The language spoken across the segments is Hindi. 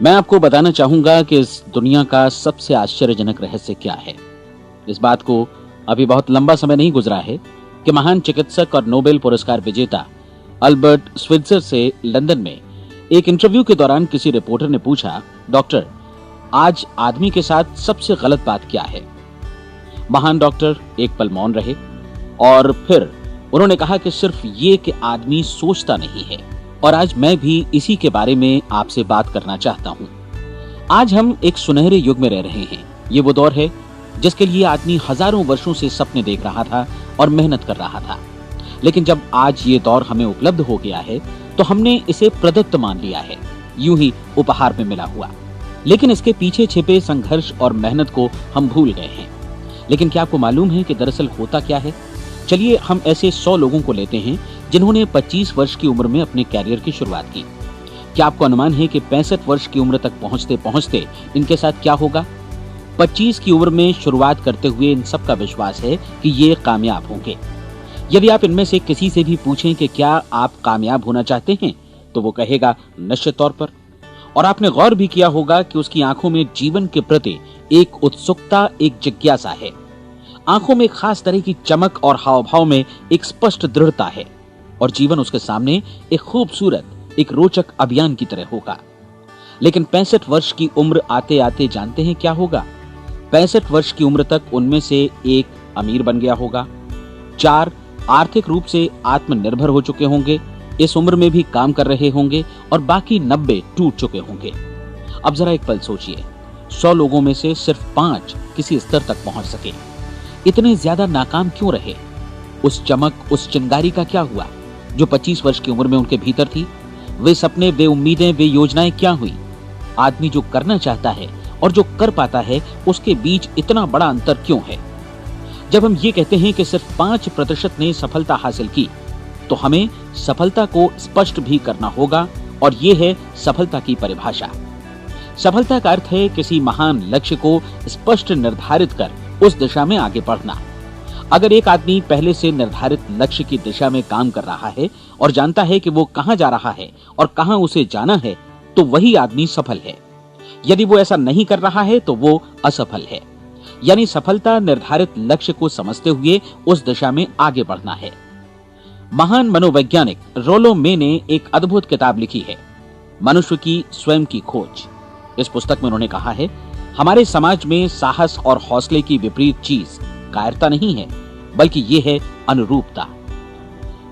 मैं आपको बताना चाहूंगा कि इस दुनिया का सबसे आश्चर्यजनक रहस्य क्या है। इस बात को अभी बहुत लंबा समय नहीं गुजरा है कि महान चिकित्सक और नोबेल पुरस्कार विजेता अल्बर्ट स्विट्जर से लंदन में एक इंटरव्यू के दौरान किसी रिपोर्टर ने पूछा, डॉक्टर, आज आदमी के साथ सबसे गलत बात क्या है? महान डॉक्टर एक पल मौन रहे और फिर उन्होंने कहा कि सिर्फ ये कि आदमी सोचता नहीं है। और आज मैं भी इसी के बारे में आपसे बात करना चाहता हूं। आज हम एक सुनहरे युग में रह रहे हैं। ये वो दौर है जिसके लिए आदमी हजारों वर्षों से सपने देख रहा था और मेहनत कर रहा था। लेकिन जब आज ये दौर हमें उपलब्ध हो गया है तो हमने इसे प्रदत्त मान लिया है, यूं ही उपहार में मिला हुआ। लेकिन इसके पीछे छिपे संघर्ष और मेहनत को हम भूल गए हैं। लेकिन क्या आपको मालूम है कि दरअसल होता क्या है? चलिए हम ऐसे 100 लोगों को लेते हैं जिन्होंने 25 वर्ष की उम्र में अपने कैरियर की शुरुआत की। क्या आपको अनुमान है कि 65 वर्ष की उम्र तक पहुंचते पहुंचते इनके साथ क्या होगा? 25 की उम्र में शुरुआत करते हुए इन सब का विश्वास है कि ये कामयाब होंगे। यदि आप इनमें से किसी से भी पूछें कि क्या आप कामयाब होना चाहते हैं, तो वो कहेगा निश्चित तौर पर। और आपने गौर भी किया होगा कि उसकी आंखों में जीवन के प्रति एक उत्सुकता, एक जिज्ञासा है। आंखों में खास तरह की चमक और हाव भाव में एक स्पष्ट दृढ़ता है और जीवन उसके सामने एक खूबसूरत, एक रोचक अभियान की तरह होगा। लेकिन 65 वर्ष की उम्र आते आते जानते हैं क्या होगा? 65 वर्ष की उम्र तक उनमें से एक अमीर बन गया होगा, 4 आर्थिक रूप से आत्मनिर्भर हो चुके होंगे, इस उम्र में भी काम कर रहे होंगे और बाकी 90 टूट चुके होंगे। अब जरा एक पल सोचिए, 100 लोगों में से सिर्फ 5 किसी स्तर तक पहुंच सके। इतने ज्यादा नाकाम क्यों रहे? उस चमक, उस चिंगारी का क्या हुआ जो 25 वर्ष की उम्र में उनके भीतर थी? वे सपने, वे उम्मीदें, वे योजनाएं क्या हुई? आदमी जो करना चाहता है और जो कर पाता है, उसके बीच इतना बड़ा अंतर क्यों है? जब हम ये कहते हैं कि सिर्फ 5% ने सफलता हासिल की, तो हमें सफलता को स्पष्ट भी करना होगा और ये है सफलता की परिभाषा। सफलता का अर्थ है किसी महान लक्ष्य को स्पष्ट निर्धारित कर उस दिशा में आगे बढ़ना। अगर एक आदमी पहले से निर्धारित लक्ष्य की दिशा में काम कर रहा है और जानता है कि वो कहां जा रहा है और कहां उसे जाना है, तो वही आदमी सफल है। यदि वो ऐसा नहीं कर रहा है तो वो असफल है। यानी सफलता निर्धारित लक्ष्य को समझते हुए उस दिशा में आगे बढ़ना है। महान मनोवैज्ञानिक रोलो मे ने एक अद्भुत किताब लिखी है, मनुष्य की स्वयं की खोज। इस पुस्तक में उन्होंने कहा है, हमारे समाज में साहस और हौसले की विपरीत चीज कायरता नहीं है, बल्कि ये है अनुरूपता।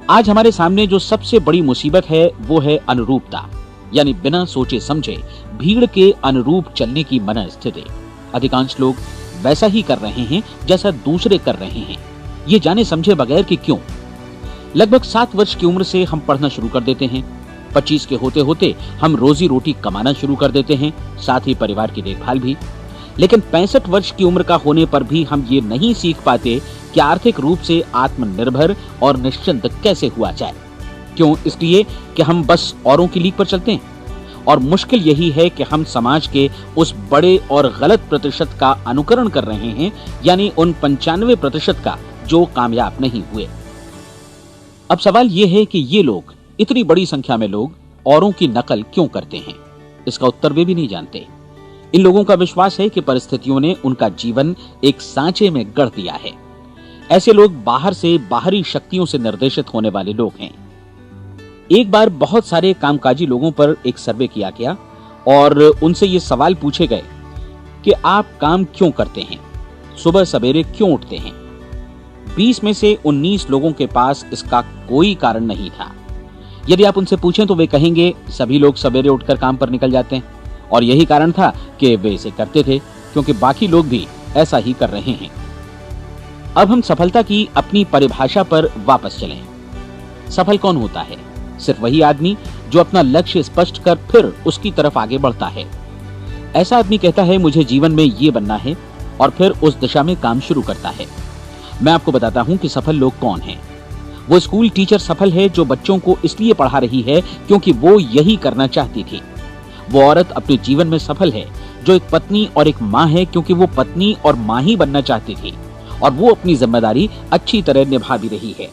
आज हमारे सामने जो सबसे बड़ी मुसीबत है वो है अनुरूपता, यानी बिना सोचे समझे भीड़ के अनुरूप चलने की मनस्थिति। अधिकांश लोग वैसा ही कर रहे हैं जैसा दूसरे कर रहे हैं, ये जाने समझे बगैर कि क्यों। लगभग 7 वर्ष की उम्र से हम पढ़ना शुरू कर देते हैं। 25 के होते होते हम रोजी रोटी कमाना शुरू कर देते हैं, साथ ही परिवार की देखभाल भी। लेकिन 65 वर्ष की उम्र का होने पर भी हम ये नहीं सीख पाते कि आर्थिक रूप से आत्मनिर्भर और निश्चिंत कैसे हुआ जाए। क्यों? इसलिए कि हम बस औरों की लीक पर चलते हैं। और मुश्किल यही है कि हम समाज के उस बड़े और गलत प्रतिशत का अनुकरण कर रहे हैं, यानी उन 95% का जो कामयाब नहीं हुए। अब सवाल यह है कि ये लोग, इतनी बड़ी संख्या में लोग, औरों की नकल क्यों करते हैं? इसका उत्तर वे भी नहीं जानते। इन लोगों का विश्वास है कि परिस्थितियों ने उनका जीवन एक सांचे में गढ़ दिया है। ऐसे लोग बाहर से, बाहरी शक्तियों से निर्देशित होने वाले लोग हैं। एक बार बहुत सारे कामकाजी लोगों पर एक सर्वे किया गया और उनसे ये सवाल पूछे गए कि आप काम क्यों करते हैं, सुबह सवेरे क्यों उठते हैं? 20 में से 19 लोगों के पास इसका कोई कारण नहीं था। यदि आप उनसे पूछें तो वे कहेंगे सभी लोग सवेरे उठकर काम पर निकल जाते हैं और यही कारण था कि वे इसे करते थे क्योंकि बाकी लोग भी ऐसा ही कर रहे हैं। अब हम सफलता की अपनी परिभाषा पर वापस चलें। सफल कौन होता है? सिर्फ वही आदमी जो अपना लक्ष्य स्पष्ट कर फिर उसकी तरफ आगे बढ़ता है। ऐसा आदमी कहता है मुझे जीवन में ये बनना है और फिर उस दिशा में काम शुरू करता है। मैं आपको बताता हूं कि सफल लोग कौन हैं। वो स्कूल टीचर सफल है जो बच्चों को इसलिए पढ़ा रही है क्योंकि वो यही करना चाहती थी। वो औरत अपने जीवन में सफल है जो एक पत्नी और एक माँ है क्योंकि वो पत्नी और माँ ही बनना चाहती थी और वो अपनी जिम्मेदारी अच्छी तरह निभा भी रही है।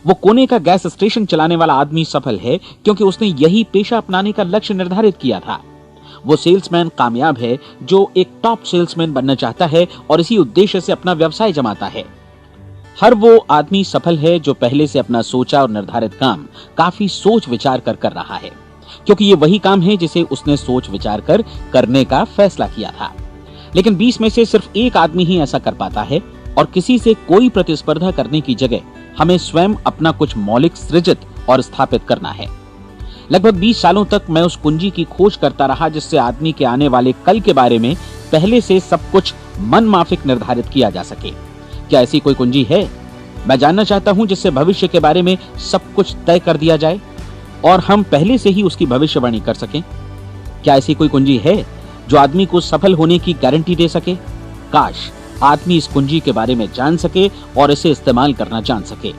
वो कोने का गैस स्टेशन चलाने वाला आदमी सफल है क्योंकि उसने यही पेशा अपनाने का लक्ष्य निर्धारित किया था। वो सेल्समैन कामयाब है जो एक टॉप सेल्समैन बनना चाहता है और इसी उद्देश्य से अपना व्यवसाय जमाता है। हर वो आदमी सफल है जो पहले से अपना सोचा और निर्धारित काम काफी सोच विचार कर रहा है, क्योंकि ये वही काम है जिसे उसने सोच विचार कर करने का फैसला किया था। लेकिन 20 में से सिर्फ एक आदमी ही ऐसा कर पाता है, और किसी से कोई प्रतिस्पर्धा करने की जगह हमें स्वयं अपना कुछ मौलिक सृजित और स्थापित करना है। लगभग 20 सालों तक मैं उस कुंजी की खोज करता रहा जिससे आदमी के आने वाले कल के बारे में पहले से सब कुछ मन माफिक निर्धारित किया जा सके। क्या ऐसी कोई कुंजी है? मैं जानना चाहता हूं जिससे भविष्य के बारे में सब कुछ तय कर दिया जाए और हम पहले से ही उसकी भविष्यवाणी कर सकें। क्या ऐसी कोई कुंजी है जो आदमी को सफल होने की गारंटी दे सके? काश आदमी इस कुंजी के बारे में जान सके और इसे इस्तेमाल करना जान सके।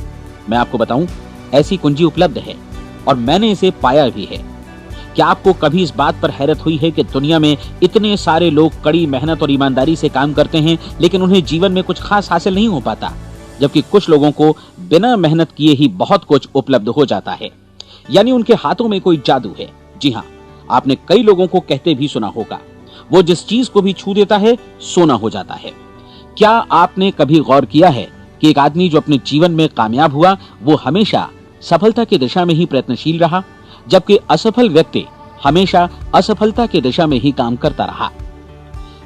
मैं आपको बताऊं, ऐसी कुंजी उपलब्ध है और मैंने इसे पाया भी है। क्या आपको कभी इस बात पर हैरत हुई है कि दुनिया में इतने सारे लोग कड़ी मेहनत और ईमानदारी से काम करते हैं, लेकिन उन्हें जीवन में कुछ खास हासिल नहीं हो पाता, जबकि कुछ लोगों को बिना मेहनत किए ही बहुत कुछ उपलब्ध हो जाता है। यानी उनके हाथों में कोई जादू है। जी हाँ, आपने कई लोगों को कहते भी सुना होगा, वो जिस चीज को भी छू देता है सोना हो जाता है। क्या आपने कभी गौर किया है कि एक आदमी जो अपने जीवन में कामयाब हुआ वो हमेशा सफलता की दिशा में ही प्रयत्नशील रहा, जबकि असफल व्यक्ति हमेशा असफलता की दिशा में ही काम करता रहा?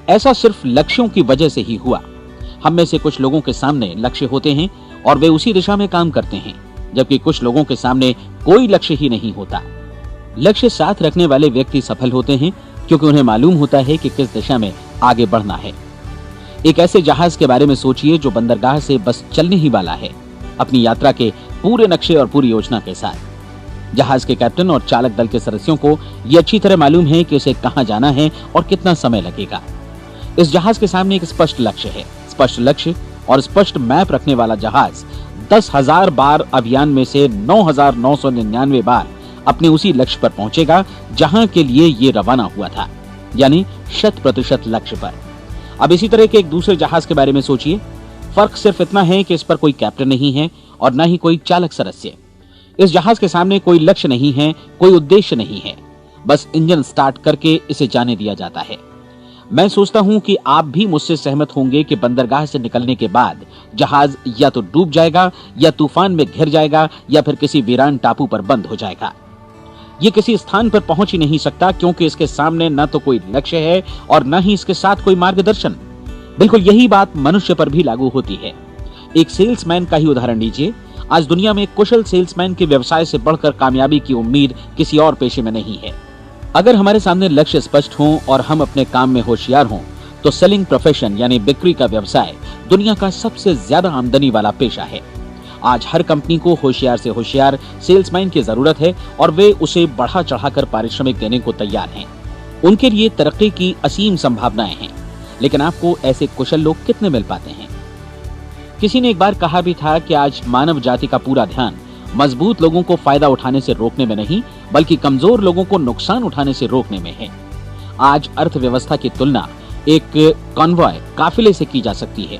ऐसा सिर्फ लक्ष्यों की वजह से ही हुआ। हम में से कुछ लोगों के सामने लक्ष्य होते हैं और वे उसी दिशा में काम करते हैं, जबकि कुछ लोगों के सामने कोई लक्ष्य ही नहीं होता। लक्ष्य साथ रखने वाले व्यक्ति सफल होते हैं क्योंकि उन्हें मालूम होता है कि किस दिशा में आगे बढ़ना है। एक ऐसे जहाज के बारे में सोचिए जो बंदरगाह से बस चलने ही वाला है, अपनी यात्रा के पूरे नक्शे और पूरी योजना के साथ। जहाज के कैप्टन और चालक दल के सदस्यों को यह अच्छी तरह मालूम है कि उसे कहां जाना है और कितना समय लगेगा। इस जहाज के सामने एक स्पष्ट लक्ष्य है। स्पष्ट लक्ष्य और स्पष्ट मैप रखने वाला जहाज 10,000 बार अभियान में से 9,999 बार अपने उसी लक्ष्य पर पहुंचेगा जहां के लिए ये रवाना हुआ था, यानी 100% लक्ष्य पर। अब इसी तरह के एक दूसरे जहाज के बारे में सोचिए। फर्क सिर्फ इतना है कि इस पर कोई कैप्टन नहीं है और न ही कोई चालक सदस्य। इस जहाज के सामने कोई लक्ष्य नहीं है, कोई उद्देश्य नहीं है, बस इंजन स्टार्ट करके इसे जाने दिया जाता है। मैं सोचता हूं कि आप भी मुझसे सहमत होंगे कि बंदरगाह से निकलने के बाद जहाज या तो डूब जाएगा या तूफान में घिर जाएगा या फिर किसी वीरान टापू पर बंद हो जाएगा। ये किसी स्थान पर पहुंच ही नहीं सकता क्योंकि इसके सामने न तो कोई लक्ष्य है और न ही इसके साथ कोई मार्गदर्शन। बिल्कुल यही बात मनुष्य पर भी लागू होती है। एक सेल्समैन का ही उदाहरण लीजिए। आज दुनिया में कुशल सेल्समैन के व्यवसाय से बढ़कर कामयाबी की उम्मीद किसी और पेशे में नहीं है। अगर हमारे सामने लक्ष्य स्पष्ट हो और हम अपने काम में होशियार हों, तो सेलिंग प्रोफेशन यानी बिक्री का व्यवसाय दुनिया का सबसे ज्यादा आमदनी वाला पेशा है। आज हर कंपनी को होशियार से होशियार सेल्समैन की जरूरत है और वे उसे बढ़ा चढ़ाकर पारिश्रमिक देने को तैयार हैं। उनके लिए तरक्की की असीम संभावनाएं हैं, लेकिन आपको ऐसे कुशल लोग कितने मिल पाते हैं? किसी ने एक बार कहा भी था कि आज मानव जाति का पूरा ध्यान मजबूत लोगों को फायदा उठाने से रोकने में नहीं, बल्कि कमजोर लोगों को नुकसान उठाने से रोकने में है। आज अर्थव्यवस्था की तुलना एक कॉन्वॉय काफिले से की जा सकती है।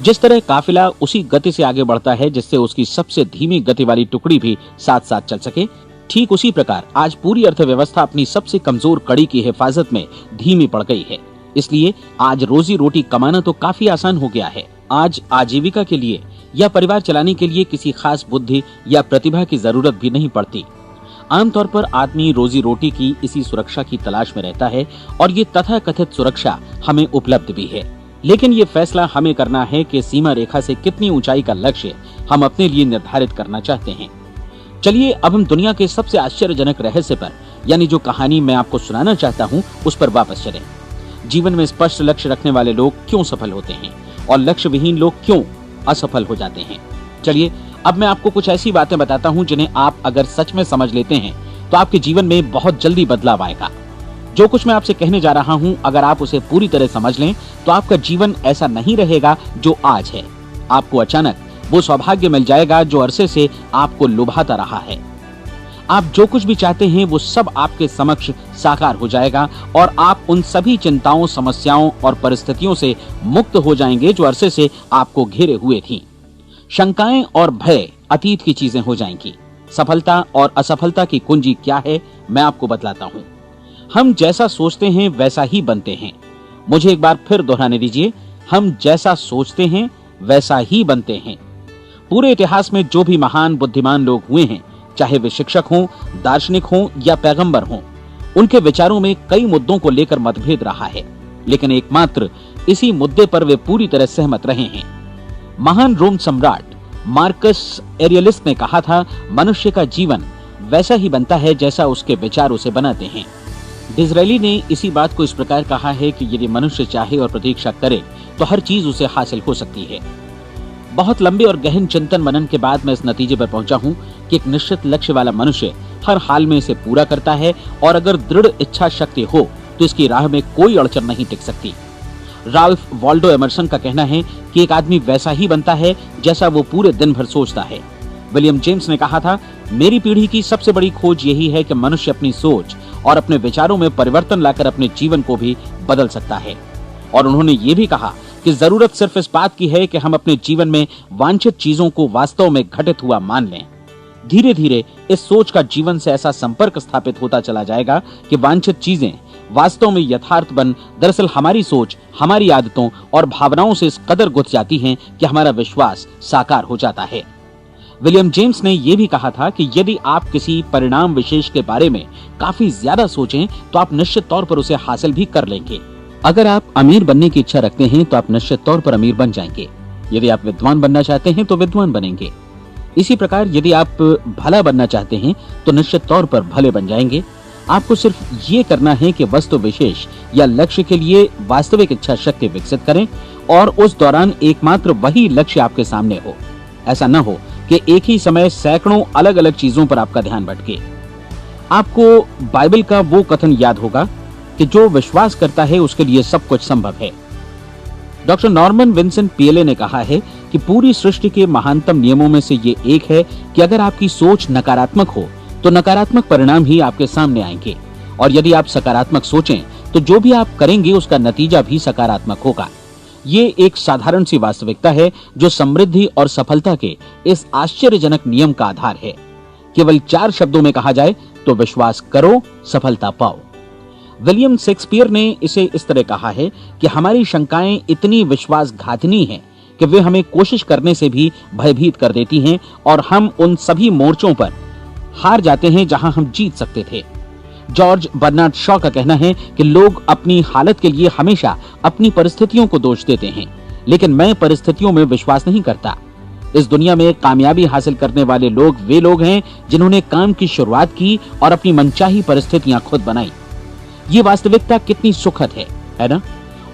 जिस तरह काफिला उसी गति से आगे बढ़ता है जिससे उसकी सबसे धीमी गति वाली टुकड़ी भी साथ साथ चल सके, ठीक उसी प्रकार आज पूरी अर्थव्यवस्था अपनी सबसे कमजोर कड़ी की हिफाजत में धीमी पड़ गई है। इसलिए आज रोजी रोटी कमाना तो काफी आसान हो गया है। आज आजीविका के लिए या परिवार चलाने के लिए किसी खास बुद्धि या प्रतिभा की जरूरत भी नहीं पड़ती। आमतौर पर आदमी रोजी रोटी की इसी सुरक्षा की तलाश में रहता है और ये तथाकथित सुरक्षा हमें उपलब्ध भी है। लेकिन ये फैसला हमें करना है कि सीमा रेखा से कितनी ऊंचाई का लक्ष्य हम अपने लिए निर्धारित करना चाहते हैं। चलिए अब हम दुनिया के सबसे आश्चर्यजनक रहस्य पर, यानी जो कहानी मैं आपको सुनाना चाहता हूँ, उस पर वापस चलें। जीवन में स्पष्ट लक्ष्य रखने वाले लोग क्यों सफल होते हैं और लक्ष्य विहीन लोग क्यों असफल हो जाते हैं? चलिए अब मैं आपको कुछ ऐसी बातें बताता हूं जिन्हें आप अगर सच में समझ लेते हैं तो आपके जीवन में बहुत जल्दी बदलाव आएगा। जो कुछ मैं आपसे कहने जा रहा हूं, अगर आप उसे पूरी तरह समझ लें तो आपका जीवन ऐसा नहीं रहेगा जो आज है। आपको अचानक वो सौभाग्य मिल जाएगा जो अरसे से आपको लुभाता रहा है। आप जो कुछ भी चाहते हैं वो सब आपके समक्ष साकार हो जाएगा और आप उन सभी चिंताओं, समस्याओं और परिस्थितियों से मुक्त हो जाएंगे जो अरसे से आपको घेरे हुए थीं। शंकाएं और भय अतीत की चीजें हो जाएंगी। सफलता और असफलता की कुंजी क्या है, मैं आपको बतलाता हूं। हम जैसा सोचते हैं वैसा ही बनते हैं। मुझे एक बार फिर दोहराने दीजिए, हम जैसा सोचते हैं वैसा ही बनते हैं। पूरे इतिहास में जो भी महान बुद्धिमान लोग हुए हैं, चाहे वे शिक्षक हों, दार्शनिक हों या पैगंबर हों, उनके विचारों में कई मुद्दों को लेकर मतभेद रहा है, लेकिन एकमात्र इसी मुद्दे पर वे पूरी तरह सहमत रहे हैं। महान रोम सम्राट मार्कस एरियलिस ने कहा था, मनुष्य का जीवन वैसा ही बनता है जैसा उसके विचार उसे बनाते हैं। डिज़रायली ने इसी बात को इस प्रकार कहा है कि यदि मनुष्य चाहे और प्रतीक्षा करे तो हर चीज उसे हासिल हो सकती है। बहुत लंबे और गहन चिंतन मनन के बाद मैं इस नतीजे पर पहुंचा हूं कि एक निश्चित लक्ष्य वाला मनुष्य हर हाल में इसे पूरा करता है, और अगर दृढ़ इच्छा शक्ति हो तो इसकी राह में कोई अड़चन नहीं टिक सकती। राल्फ वॉल्डो एमर्सन का कहना है कि एक आदमी वैसा ही बनता है जैसा वो पूरे दिन भर सोचता है। विलियम जेम्स ने कहा था, मेरी पीढ़ी की सबसे बड़ी खोज यही है कि मनुष्य अपनी सोच और अपने विचारों में परिवर्तन लाकर अपने जीवन को भी बदल सकता है। और उन्होंने ये भी कहा कि जरूरत सिर्फ इस बात की है कि हम अपने जीवन में वांछित चीजों को वास्तव में घटित हुआ मान लें। धीरे धीरे इस सोच का जीवन से ऐसा संपर्क स्थापित होता चला जाएगा कि वांछित चीजें वास्तव में यथार्थ बन दरअसल हमारी सोच, हमारी आदतों और भावनाओं से इस कदर गुथ जाती हैं कि हमारा विश्वास साकार हो जाता है। विलियम जेम्स ने यह भी कहा था कि यदि आप किसी परिणाम विशेष के बारे में काफी ज्यादा सोचें तो आप निश्चित तौर पर उसे हासिल भी कर लेंगे। अगर आप अमीर बनने की इच्छा रखते हैं तो आप निश्चित तौर पर अमीर बन जाएंगे। यदि आप विद्वान बनना चाहते हैं तो विद्वान बनेंगे। इसी प्रकार यदि आप भला बनना चाहते हैं तो निश्चित तौर पर भले बन जाएंगे। आपको सिर्फ ये करना है कि वस्तु विशेष या लक्ष्य के लिए वास्तविक इच्छा शक्ति विकसित करें और उस दौरान एकमात्र वही लक्ष्य आपके सामने हो। ऐसा न हो कि एक ही समय सैकड़ों अलग अलग चीजों पर आपका ध्यान भटके। आपको बाइबल का वो कथन याद होगा कि जो विश्वास करता है उसके लिए सब कुछ संभव है। डॉक्टर नॉर्मन विंसेंट पीएले ने कहा है कि पूरी सृष्टि के महानतम नियमों में से ये एक है कि अगर आपकी सोच नकारात्मक हो तो नकारात्मक परिणाम ही आपके सामने आएंगे, और यदि आप सकारात्मक सोचें तो जो भी आप करेंगे उसका नतीजा भी सकारात्मक होगा। ये एक साधारण सी वास्तविकता है जो समृद्धि और सफलता के इस आश्चर्यजनक नियम का आधार है। केवल 4 शब्दों में कहा जाए तो विश्वास करो, सफलता पाओ। विलियम शेक्सपियर ने इसे इस तरह कहा है कि हमारी शंकाएं इतनी विश्वासघातिनी हैं कि वे हमें कोशिश करने से भी भयभीत कर देती हैं, और हम उन सभी मोर्चों पर हार जाते हैं जहां हम जीत सकते थे। जॉर्ज बर्नार्ड शॉ का कहना है कि लोग अपनी हालत के लिए हमेशा अपनी परिस्थितियों को दोष देते हैं, लेकिन मैं परिस्थितियों में विश्वास नहीं करता। इस दुनिया में कामयाबी हासिल करने वाले लोग वे लोग हैं जिन्होंने काम की शुरुआत की और अपनी मनचाही परिस्थितियां खुद बनाई। ये वास्तविकता कितनी सुखद है ना?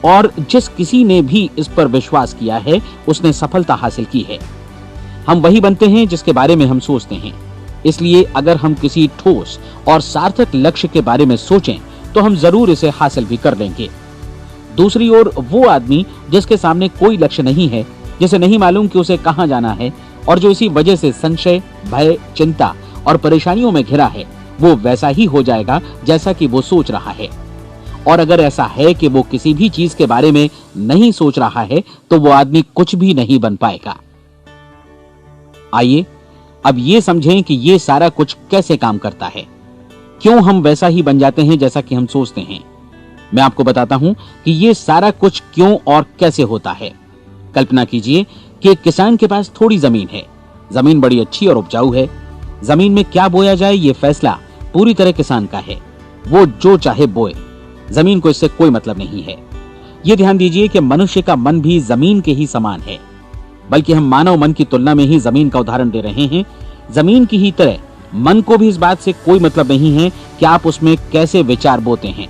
और जिस किसी ने भी इस पर विश्वास किया है उसने सफलता हासिल की है। हम वही बनते हैं जिसके बारे में हम सोचते हैं। इसलिए अगर हम किसी ठोस और सार्थक लक्ष्य के बारे में सोचें तो हम जरूर इसे हासिल भी कर लेंगे। दूसरी ओर वो आदमी जिसके सामने कोई लक्ष्य नहीं है, जिसे नहीं मालूम कि उसे कहां जाना है, और जो इसी वजह से संशय, भय, चिंता और परेशानियों में घिरा है, वो वैसा ही हो जाएगा जैसा कि वो सोच रहा है। और अगर ऐसा है कि वो किसी भी चीज के बारे में नहीं सोच रहा है तो वो आदमी कुछ भी नहीं बन पाएगा। आइए अब ये समझें कि ये सारा कुछ कैसे काम करता है, क्यों हम वैसा ही बन जाते हैं जैसा कि हम सोचते हैं। मैं आपको बताता हूं कि ये सारा कुछ क्यों और कैसे होता है। कल्पना कीजिए कि एक किसान के पास थोड़ी जमीन है। जमीन बड़ी अच्छी और उपजाऊ है। जमीन में क्या बोया जाए ये फैसला पूरी तरह किसान का है। वो जो चाहे बोए, जमीन को इससे कोई मतलब नहीं है। ये ध्यान दीजिए कि मनुष्य का मन भी जमीन के ही समान है, बल्कि हम मानव मन की तुलना में ही जमीन का उदाहरण दे रहे हैं। जमीन की ही तरह मन को भी इस बात से कोई मतलब नहीं है कि आप उसमें कैसे विचार बोते हैं।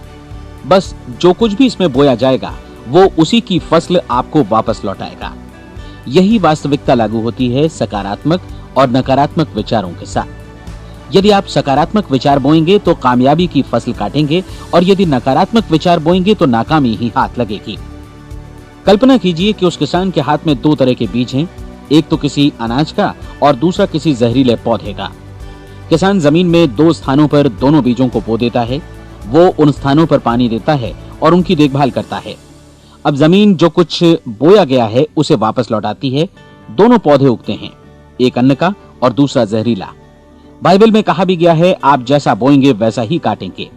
बस जो कुछ भी इसमें बोया जाएगा वो उसी की फसल आपको वापस लौटाएगा। यही वास्तविकता लागू होती है सकारात्मक और नकारात्मक विचारों के साथ। यदि आप सकारात्मक विचार बोएंगे तो कामयाबी की फसल काटेंगे, और यदि नकारात्मक विचार बोएंगे तो नाकामी ही हाथ लगेगी। कल्पना कीजिए कि उस किसान के हाथ में 2 तरह के बीज हैं, एक तो किसी अनाज का और दूसरा किसी जहरीले पौधे का। किसान जमीन में 2 स्थानों पर दोनों बीजों को बो देता है। वो उन स्थानों पर पानी देता है और उनकी देखभाल करता है। अब जमीन जो कुछ बोया गया है उसे वापस लौटाती है। दोनों पौधे उगते हैं, एक अन्न का और दूसरा जहरीला। बाइबल में कहा भी गया है, आप जैसा बोएंगे वैसा ही काटेंगे।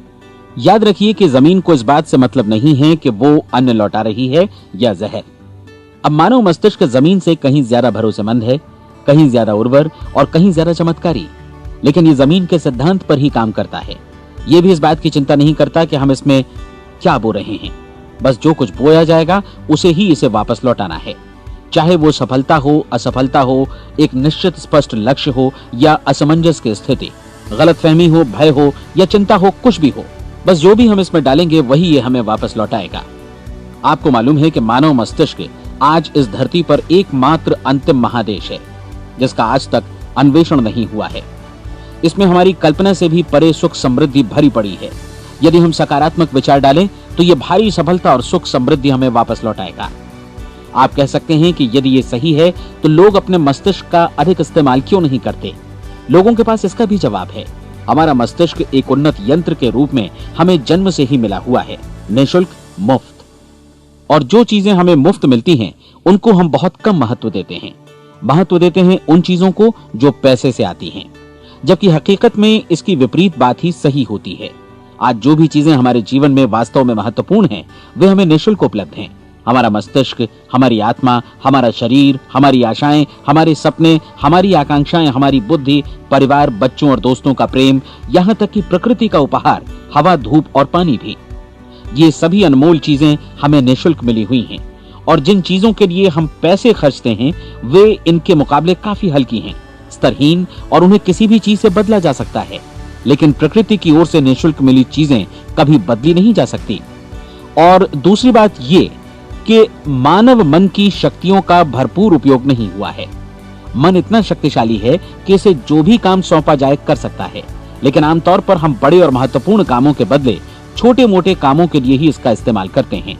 याद रखिए कि जमीन को इस बात से मतलब नहीं है कि वो अन्न लौटा रही है या जहर। अब मानव मस्तिष्क जमीन से कहीं ज्यादा भरोसेमंद है, कहीं ज्यादा उर्वर और कहीं ज्यादा चमत्कारी, लेकिन ये जमीन के सिद्धांत पर ही काम करता है। ये भी इस बात की चिंता नहीं करता कि हम इसमें क्या बो रहे हैं। बस जो कुछ बोया जाएगा उसे ही इसे वापस लौटाना है, चाहे वो सफलता हो, असफलता हो, एक निश्चित स्पष्ट लक्ष्य हो या असमंजस की स्थिति, गलतफहमी हो, भय हो या चिंता हो, कुछ भी हो, बस जो भी हम इसमें डालेंगे वही ये हमें वापस लौटाएगा। आपको मालूम है कि मानव मस्तिष्क आज इस धरती पर एकमात्र अंतिम महादेश है जिसका आज तक अन्वेषण नहीं हुआ है। इसमें हमारी कल्पना से भी परे सुख समृद्धि भरी पड़ी है। यदि हम सकारात्मक विचार डालें तो ये भारी सफलता और सुख समृद्धि हमें वापस लौटाएगा। आप कह सकते हैं कि यदि ये सही है तो लोग अपने मस्तिष्क का अधिक इस्तेमाल क्यों नहीं करते? लोगों के पास इसका भी जवाब है। हमारा मस्तिष्क एक उन्नत यंत्र के रूप में हमें जन्म से ही मिला हुआ है, निःशुल्क, मुफ्त। और जो चीजें हमें मुफ्त मिलती हैं उनको हम बहुत कम महत्व देते हैं। महत्व देते हैं उन चीजों को जो पैसे से आती हैं, जबकि हकीकत में इसकी विपरीत बात ही सही होती है। आज जो भी चीजें हमारे जीवन में वास्तव में महत्वपूर्ण हैं वे हमें निःशुल्क उपलब्ध हैं। हमारा मस्तिष्क, हमारी आत्मा, हमारा शरीर, हमारी आशाएं, हमारे सपने, हमारी आकांक्षाएं, हमारी बुद्धि, परिवार, बच्चों और दोस्तों का प्रेम, यहाँ तक कि प्रकृति का उपहार, हवा, धूप और पानी भी, ये सभी अनमोल चीजें हमें निःशुल्क मिली हुई हैं। और जिन चीजों के लिए हम पैसे खर्चते हैं वे इनके मुकाबले काफी हल्की हैं, स्तरहीन, और उन्हें किसी भी चीज से बदला जा सकता है। लेकिन प्रकृति की ओर से निःशुल्क मिली चीजें कभी बदली नहीं जा सकती। और दूसरी बात ये कि मानव मन की शक्तियों का भरपूर उपयोग नहीं हुआ है। मन इतना शक्तिशाली है कि इसे जो भी काम सौंपा जाए कर सकता है, लेकिन आमतौर पर हम बड़े और महत्वपूर्ण कामों के बदले छोटे मोटे कामों के लिए ही इसका इस्तेमाल करते हैं।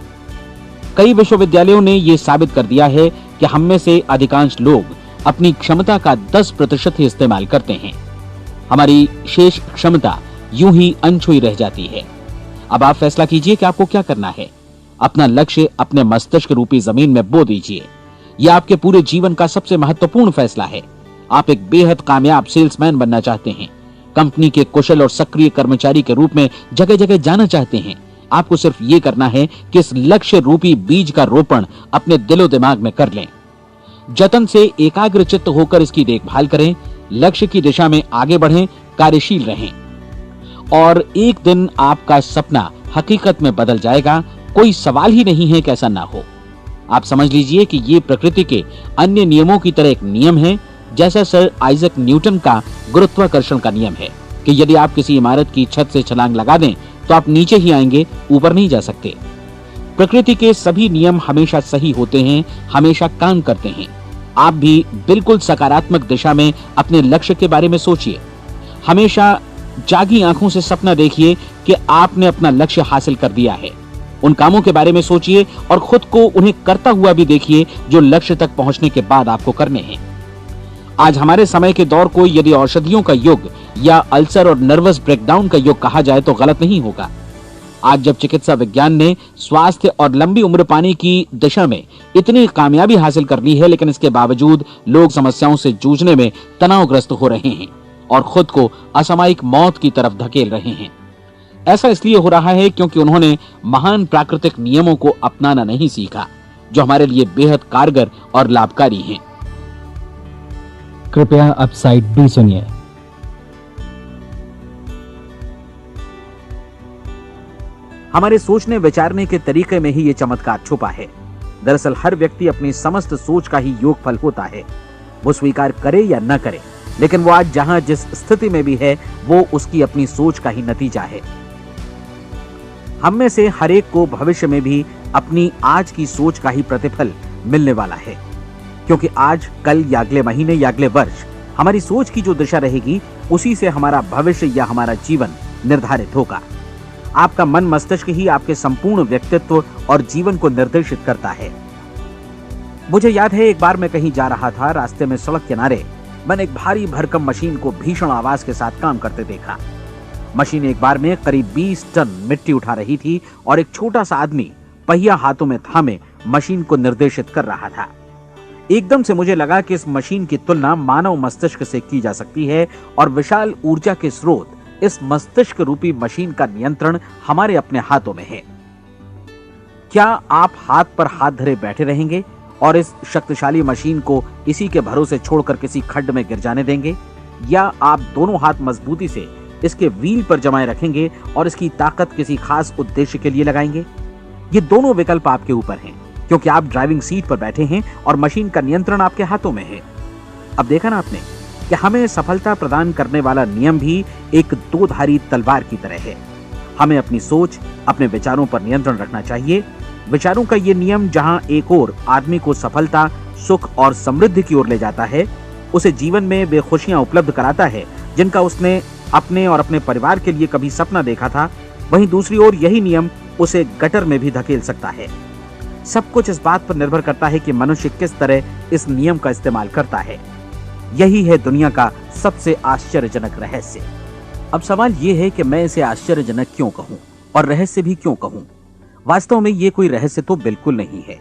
कई विश्वविद्यालयों ने यह साबित कर दिया है कि हम में से अधिकांश लोग अपनी क्षमता का 10% ही इस्तेमाल करते हैं। हमारी शेष क्षमता यूं ही अनछुई रह जाती है। अब आप फैसला कीजिए कि आपको क्या करना है। अपना लक्ष्य अपने मस्तिष्क रूपी जमीन में बो दीजिए। यह आपके पूरे जीवन का सबसे महत्वपूर्ण फैसला है। आप एक बेहद कामयाब सेल्समैन बनना चाहते हैं, कंपनी के कुशल और सक्रिय कर्मचारी के रूप में जगह जगह जाना चाहते हैं। आपको सिर्फ ये करना है कि इस लक्ष्य रूपी बीज का रोपण अपने दिलो दिमाग में कर लें। जतन से एकाग्रचित्त होकर इसकी देखभाल करें, लक्ष्य की दिशा में आगे बढ़ें, कार्यशील रहें, और एक दिन आपका सपना हकीकत में बदल जाएगा। कोई सवाल ही नहीं है कि ऐसा ना हो। आप समझ लीजिए कि ये प्रकृति के अन्य नियमों की तरह एक नियम है, जैसा सर आइजक न्यूटन का गुरुत्वाकर्षण का नियम है कि यदि आप किसी इमारत की छत से छलांग लगा दें तो आप नीचे ही आएंगे, ऊपर नहीं जा सकते। प्रकृति के सभी नियम हमेशा सही होते हैं, हमेशा काम करते हैं। आप भी बिल्कुल सकारात्मक दिशा में अपने लक्ष्य के बारे में सोचिए। हमेशा जागी आंखों से सपना देखिए कि आपने अपना लक्ष्य हासिल कर दिया है। उन कामों के बारे में सोचिए और खुद को उन्हें करता हुआ भी देखिए जो लक्ष्य तक पहुंचने के बाद आपको करने हैं। आज हमारे समय के दौर को यदि औषधियों का युग या अल्सर और नर्वस ब्रेकडाउन का युग कहा जाए तो गलत नहीं होगा। आज जब चिकित्सा विज्ञान ने स्वास्थ्य और लंबी उम्र पाने की दिशा में इतनी कामयाबी हासिल कर ली है, लेकिन इसके बावजूद लोग समस्याओं से जूझने में तनावग्रस्त हो रहे हैं और खुद को असामयिक मौत की तरफ धकेल रहे हैं। ऐसा इसलिए हो रहा है क्योंकि उन्होंने महान प्राकृतिक नियमों को अपनाना नहीं सीखा, जो हमारे लिए बेहद कारगर और लाभकारी हैं। कृपया अब साइड बी सुनिए। हमारे सोचने विचारने के तरीके में ही ये चमत्कार छुपा है। दरअसल हर व्यक्ति अपनी समस्त सोच का ही योगफल होता है, वो स्वीकार करे या न करे, लेकिन वो आज जहां जिस स्थिति में भी है वो उसकी अपनी सोच का ही नतीजा है। हम में से हर एक को भविष्य में भी अपनी आज की सोच का ही प्रतिफल मिलने वाला है, क्योंकि आज, कल या अगले महीने या अगले वर्ष हमारी सोच की जो दिशा रहेगी उसी से हमारा भविष्य या हमारा जीवन निर्धारित होगा। आपका मन मस्तिष्क ही आपके संपूर्ण व्यक्तित्व और जीवन को निर्देशित करता है। मुझे याद है एक बार मैं कहीं जा रहा था, रास्ते में सड़क किनारे मैंने एक भारी भरकम मशीन को भीषण आवाज के साथ काम करते देखा। मशीन एक बार में करीब 20 टन मिट्टी उठा रही थी और एक छोटा सा आदमी पहिया हाथों में थामे मशीन को निर्देशित कर रहा था। एकदम से मुझे लगा कि इस मशीन की तुलना मानव मस्तिष्क से की जा सकती है और विशाल ऊर्जा के स्रोत इस मस्तिष्क रूपी मशीन का नियंत्रण हमारे अपने हाथों में है। क्या आप हाथ पर हाथ धरे बैठे रहेंगे और इस शक्तिशाली मशीन को इसी के भरोसे छोड़कर किसी खड्ड में गिर जाने देंगे, या आप दोनों हाथ मजबूती से इसके व्हील पर जमाए रखेंगे और इसकी ताकत किसी खास उद्देश्य के लिए लगाएंगे? ये दोनों विकल्प आपके ऊपर हैं, क्योंकि आप ड्राइविंग सीट पर बैठे हैं और मशीन का नियंत्रण आपके हाथों में है। अब देखा ना आपने कि हमें सफलता प्रदान करने वाला नियम भी एक दो-धारी तलवार की तरह है। हमें अपनी सोच, अपने विचारों पर नियंत्रण रखना चाहिए। विचारों का ये नियम जहां एक ओर आदमी को सफलता, सुख और समृद्धि की ओर ले जाता है, उसे जीवन में वे खुशियां उपलब्ध कराता है जिनका उसने अपने और अपने परिवार के लिए कभी सपना देखा था, वहीं दूसरी ओर यही नियम उसे गटर में भी धकेल सकता है। सब कुछ इस बात पर निर्भर करता है कि मनुष्य किस तरह इस नियम का इस्तेमाल करता है। यही है दुनिया का सबसे आश्चर्यजनक रहस्य। अब सवाल यह है कि मैं इसे आश्चर्यजनक क्यों कहूं और रहस्य भी क्यों कहूं? वास्तव में ये कोई रहस्य तो बिल्कुल नहीं है।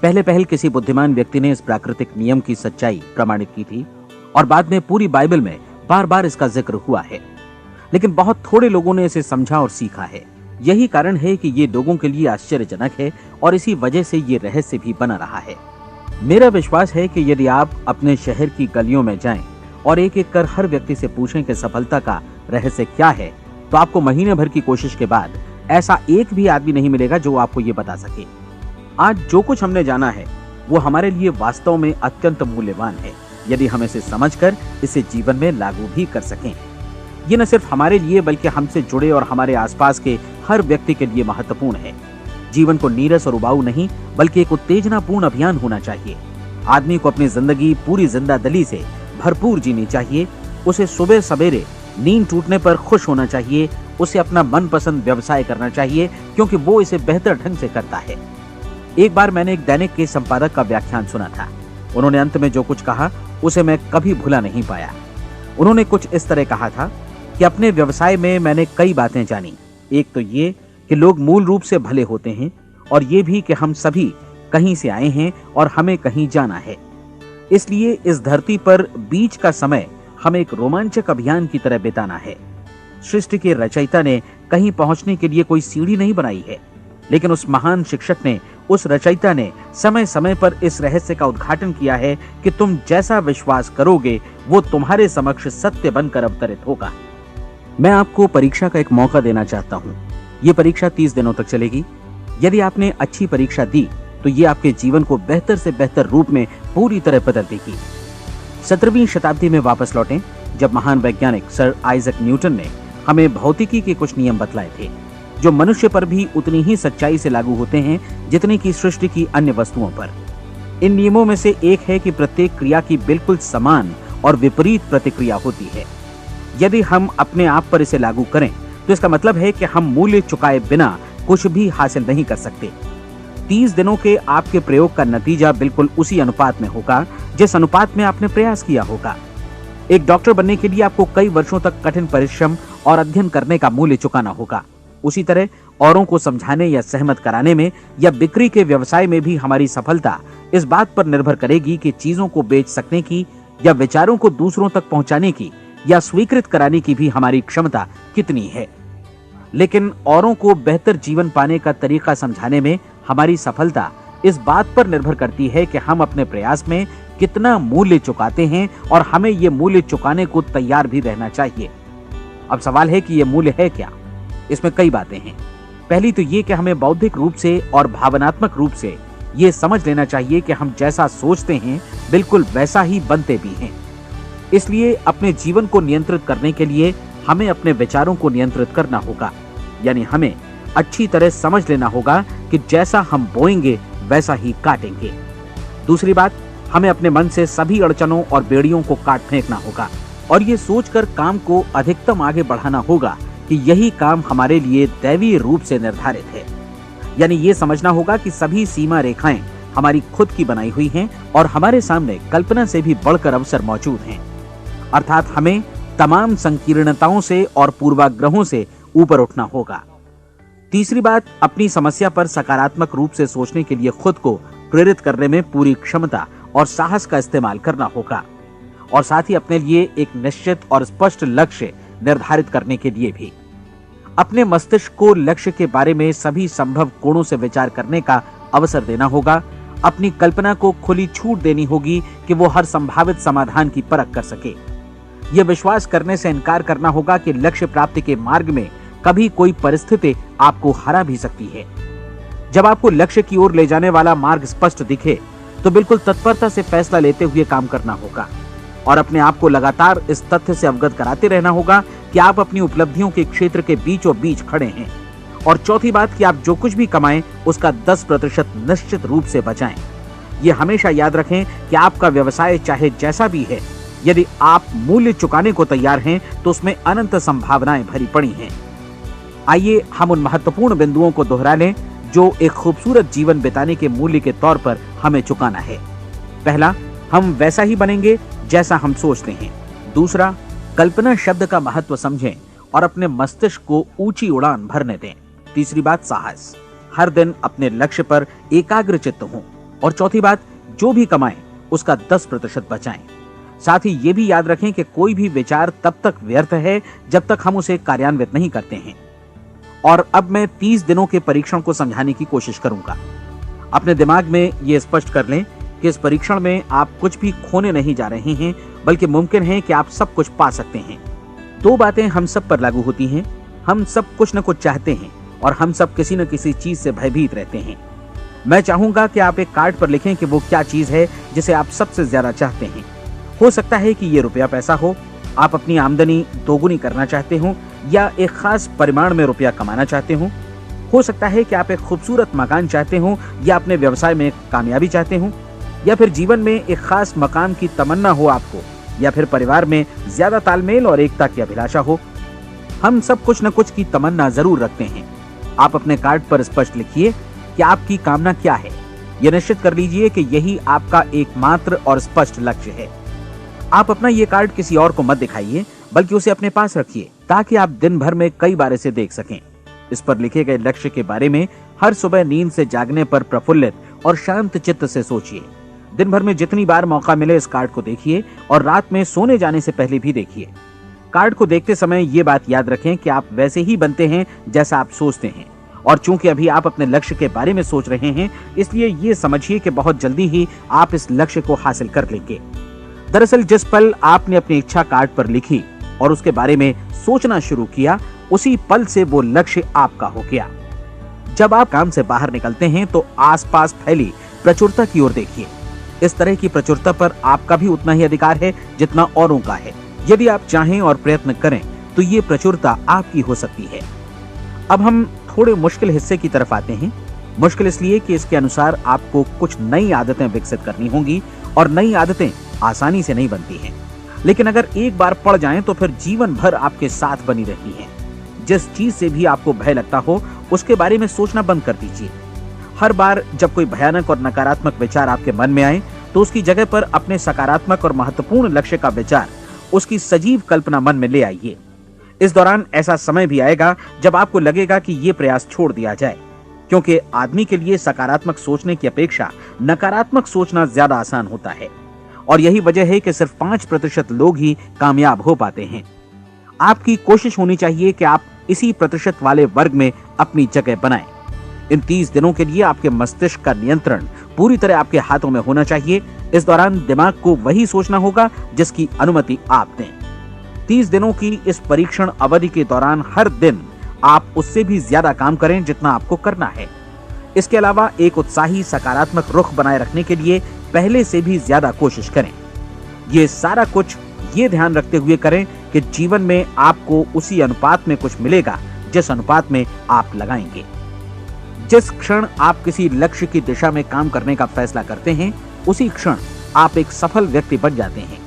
पहले पहल किसी बुद्धिमान व्यक्ति ने इस प्राकृतिक नियम की सच्चाई प्रमाणित की थी और बाद में पूरी बाइबल में बार बार इसका जिक्र हुआ है, लेकिन बहुत थोड़े लोगों ने इसे समझा और सीखा है। यही कारण है कि ये लोगों के लिए आश्चर्यजनक है और इसी वजह से ये रहस्य भी बना रहा है। मेरा विश्वास है कि यदि आप अपने शहर की गलियों में जाएं और एक एक कर हर व्यक्ति से पूछें कि सफलता का रहस्य क्या है, तो आपको महीने भर की कोशिश के बाद ऐसा एक भी आदमी नहीं मिलेगा जो आपको ये बता सके। आज जो कुछ हमने जाना है वो हमारे लिए वास्तव में अत्यंत मूल्यवान है, यदि हम इसे समझकर इसे जीवन में लागू भी कर सकें। ये न सिर्फ हमारे लिए बल्कि हमसे जुड़े और हमारे आसपास के हर व्यक्ति के लिए महत्वपूर्ण है। जीवन को नीरस और उबाऊ नहीं बल्कि एक उत्तेजनापूर्ण अभियान होना चाहिए। आदमी को अपनी जिंदगी पूरी जिंदादिली से भरपूर जीनी चाहिए। उसे सुबह सवेरे नींद टूटने पर खुश होना चाहिए। उसे अपना मनपसंद व्यवसाय करना चाहिए, क्योंकि वो इसे बेहतर ढंग से करता है। एक बार मैंने एक दैनिक के संपादक का व्याख्यान सुना था। उन्होंने अंत में जो कुछ कहा उसे मैं कभी भुला नहीं पाया। उन्होंने कुछ इस तरह कहा था कि अपने व्यवसाय में मैंने कई बातें जानी। एक तो ये कि लोग मूल रूप से भले होते हैं, और ये भी कि हम सभी कहीं से आए हैं और हमें कहीं जाना है। इसलिए इस धरती पर बीच का समय हमें एक रोमांचक अभियान की तरह बिताना है। सृष्टि के रचयिता ने कहीं पहुंचने के लिए कोई सीढ़ी नहीं बनाई है, लेकिन उस महान शिक्षक ने, उस रचयिता ने समय समय पर इस रहस्य का उद्घाटन किया है कि तुम जैसा विश्वास करोगे वो तुम्हारे समक्ष सत्य बनकर अवतरित होगा। मैं आपको परीक्षा का एक मौका देना चाहता हूँ। ये परीक्षा 30 दिनों तक चलेगी। यदि आपने अच्छी परीक्षा दी तो ये आपके जीवन को बेहतर से बेहतर रूप में पूरी तरह बदल देगी। 17वीं शताब्दी में वापस लौटें, जब महान वैज्ञानिक सर आइजक न्यूटन ने हमें भौतिकी के कुछ नियम बतलाए थे, जो मनुष्य पर भी उतनी ही सच्चाई से लागू होते हैं जितनी की सृष्टि की अन्य वस्तुओं पर। इन नियमों में से एक है कि प्रत्येक क्रिया की बिल्कुल समान और विपरीत प्रतिक्रिया होती है। यदि हम अपने आप पर इसे लागू करें तो इसका मतलब है कि हम मूल्य चुकाए बिना कुछ भी हासिल नहीं कर सकते। 30 दिनों के आपके प्रयोग का नतीजा बिल्कुल उसी अनुपात में होगा जिस अनुपात में आपने प्रयास किया होगा। एक डॉक्टर बनने के लिए आपको कई वर्षों तक कठिन परिश्रम और अध्ययन करने का मूल्य चुकाना होगा। उसी तरह औरों को समझाने या सहमत कराने में या बिक्री के व्यवसाय में भी हमारी सफलता इस बात पर निर्भर करेगी कि चीजों को बेच सकने की या विचारों को दूसरों तक पहुंचाने की या स्वीकृत कराने की भी हमारी क्षमता कितनी है। लेकिन औरों को बेहतर जीवन पाने का तरीका समझाने में हमारी सफलता इस बात पर निर्भर करती है कि हम अपने प्रयास में कितना मूल्य चुकाते हैं, और हमें ये मूल्य चुकाने को तैयार भी रहना चाहिए। अब सवाल है कि ये मूल्य है क्या? इसमें कई बातें हैं। पहली तो ये कि हमें बौद्धिक रूप से और भावनात्मक रूप से ये समझ लेना चाहिए कि हम जैसा सोचते हैं बिल्कुल वैसा ही बनते भी हैं। इसलिए अपने जीवन को नियंत्रित करने के लिए हमें अपने विचारों को नियंत्रित करना होगा। यानी हमें अच्छी तरह समझ लेना होगा कि जैसा हम बोएंगे वैसा ही काटेंगे। दूसरी बात, हमें अपने मन से सभी अड़चनों और बेड़ियों को काट फेंकना होगा और ये सोचकर काम को अधिकतम आगे बढ़ाना होगा कि यही काम हमारे लिए दैवीय रूप से निर्धारित है। यानी ये समझना होगा कि सभी सीमा रेखाएं हमारी खुद की बनाई हुई हैं और हमारे सामने कल्पना से भी बढ़कर अवसर मौजूद हैं। अर्थात हमें तमाम संकीर्णताओं से और पूर्वाग्रहों से ऊपर उठना होगा। तीसरी बात, अपनी समस्या पर सकारात्मक रूप से सोचने के लिए खुद को प्रेरित करने में पूरी क्षमता और साहस का इस्तेमाल करना होगा, और साथ ही अपने लिए एक निश्चित और स्पष्ट लक्ष्य निर्धारित करने के लिए भी। अपने मस्तिष्क को लक्ष्य के बारे में सभी संभव कोणों से विचार करने का अवसर देना होगा। अपनी कल्पना को खुली छूट देनी होगी कि वो हर संभावित समाधान की परख कर सके। यह विश्वास करने से इनकार करना होगा कि लक्ष्य प्राप्ति के मार्ग में कभी कोई परिस्थिति आपको हरा भी सकती है। जब आपको लक्ष्य की ओर ले जाने वाला मार्ग स्पष्ट दिखे तो बिल्कुल तत्परता से फैसला लेते हुए काम करना होगा और अपने आप को लगातार इस तथ्य से अवगत कराते रहना होगा कि आप अपनी उपलब्धियों के क्षेत्र के बीचों बीच खड़े हैं। और चौथी बात कि आप जो कुछ भी कमाएं उसका 10% निश्चित रूप से बचाएं। ये हमेशा याद रखें कि आपका व्यवसाय चाहे जैसा भी है, यदि आप मूल्य चुकाने को तैयार हैं तो उसमें अनंत संभावनाएं भरी पड़ी हैं। आइए हम उन महत्वपूर्ण बिंदुओं को दोहरा लें जो एक खूबसूरत जीवन बिताने के मूल्य के तौर पर हमें चुकाना है। पहला, हम वैसा ही बनेंगे जैसा हम सोचते हैं। दूसरा, कल्पना शब्द का महत्व समझें और अपने मस्तिष्क को ऊंची उड़ान भरने दें। तीसरी बात, साहस, हर दिन अपने लक्ष्य पर एकाग्रचित्त हों। और चौथी बात, जो भी कमाएं उसका 10% बचाएं। साथ ही ये भी याद रखें कि कोई भी विचार तब तक व्यर्थ है जब तक हम उसे कार्यान्वित नहीं करते हैं। और अब मैं 30 दिनों के परीक्षण को समझाने की कोशिश करूंगा। अपने दिमाग में ये स्पष्ट कर लें कि इस परीक्षण में आप कुछ भी खोने नहीं जा रहे हैं, बल्कि मुमकिन है कि आप सब कुछ पा सकते हैं। 2 बातें हम सब पर लागू होती हैं। हम सब कुछ न कुछ चाहते हैं और हम सब किसी न किसी चीज से भयभीत रहते हैं। मैं चाहूंगा कि आप एक कार्ड पर लिखें कि वो क्या चीज है जिसे आप सबसे ज्यादा चाहते हैं। हो सकता है कि ये रुपया पैसा हो, आप अपनी आमदनी दोगुनी करना चाहते हो, या एक खास परिमाण में रुपया कमाना चाहते हो सकता है कि आप एक खूबसूरत मकान चाहते हो, या अपने व्यवसाय में कामयाबी चाहते हो, या फिर जीवन में एक खास मकाम की तमन्ना हो आपको, या फिर परिवार में ज्यादा तालमेल और एकता की अभिलाषा हो। हम सब कुछ न कुछ की तमन्ना जरूर रखते हैं। आप अपने कार्ड पर स्पष्ट लिखिए कि आपकी कामना क्या है। यह निश्चित कर लीजिए कि यही आपका एकमात्र और स्पष्ट लक्ष्य है। आप अपना ये कार्ड किसी और को मत दिखाइए, बल्कि उसे अपने पास रखिए ताकि आप दिन भर में कई बार इसे देख सकें। इस पर लिखे गए लक्ष्य के बारे में हर सुबह नींद से जागने पर प्रफुल्लित और शांत चित्त से सोचिए। दिन भर में जितनी बार मौका मिले इस कार्ड को देखिए और रात में सोने जाने से पहले भी देखिए। कार्ड को देखते समय ये बात याद रखें कि आप वैसे ही बनते हैं जैसा आप सोचते हैं। और चूंकि अभी आप अपने लक्ष्य के बारे में सोच रहे हैं, इसलिए ये समझिए कि बहुत जल्दी ही आप इस लक्ष्य को हासिल कर लेंगे। दरअसल जिस पल आपने अपनी इच्छा कार्ड पर लिखी और उसके बारे में सोचना शुरू किया, उसी पल से वो लक्ष्य आपका हो गया। जब आप काम से बाहर निकलते हैं तो आसपास फैली प्रचुरता की ओर देखिए। इस तरह की प्रचुरता पर आपका भी उतना ही अधिकार है जितना औरों का है। यदि आप चाहें और प्रयत्न करें तो ये प्रचुरता आपकी हो सकती है। अब हम थोड़े मुश्किल हिस्से की तरफ आते हैं। मुश्किल इसलिए कि इसके अनुसार आपको कुछ नई आदतें विकसित करनी होंगी और नई आदतें आसानी से नहीं बनती हैं। लेकिन अगर एक बार पड़ जाएं तो फिर जीवन भर आपके साथ बनी रहती हैं। जिस चीज से भी आपको भय लगता हो उसके बारे में सोचना बंद कर दीजिए। हर बार जब कोई भयानक और नकारात्मक विचार आपके मन में आए तो उसकी जगह पर अपने सकारात्मक और महत्वपूर्ण लक्ष्य का विचार, उसकी सजीव कल्पना मन में ले आइए। इस दौरान ऐसा समय भी आएगा जब आपको लगेगा कि ये प्रयास छोड़ दिया जाए, क्योंकि आदमी के लिए सकारात्मक सोचने की अपेक्षा नकारात्मक सोचना ज्यादा आसान होता है। और यही वजह है कि सिर्फ 5% लोग ही कामयाब हो पाते हैं। आपकी कोशिश होनी चाहिए कि आप इसी प्रतिशत वाले वर्ग में अपनी जगह बनाएं। इन 30 दिनों के लिए आपके मस्तिष्क का नियंत्रण पूरी तरह आपके हाथों में होना चाहिए। इस दौरान दिमाग को वही सोचना होगा जिसकी अनुमति आप दें। 30 दिनों की इस परीक्षण अवधि के दौरान हर दिन आप उससे भी ज्यादा काम करें जितना आपको करना है। इसके अलावा एक उत्साही सकारात्मक रुख बनाए रखने के लिए पहले से भी ज्यादा कोशिश करें। ये सारा कुछ ये ध्यान रखते हुए करें कि जीवन में आपको उसी अनुपात में कुछ मिलेगा जिस अनुपात में आप लगाएंगे। जिस क्षण आप किसी लक्ष्य की दिशा में काम करने का फैसला करते हैं, उसी क्षण आप एक सफल व्यक्ति बन जाते हैं,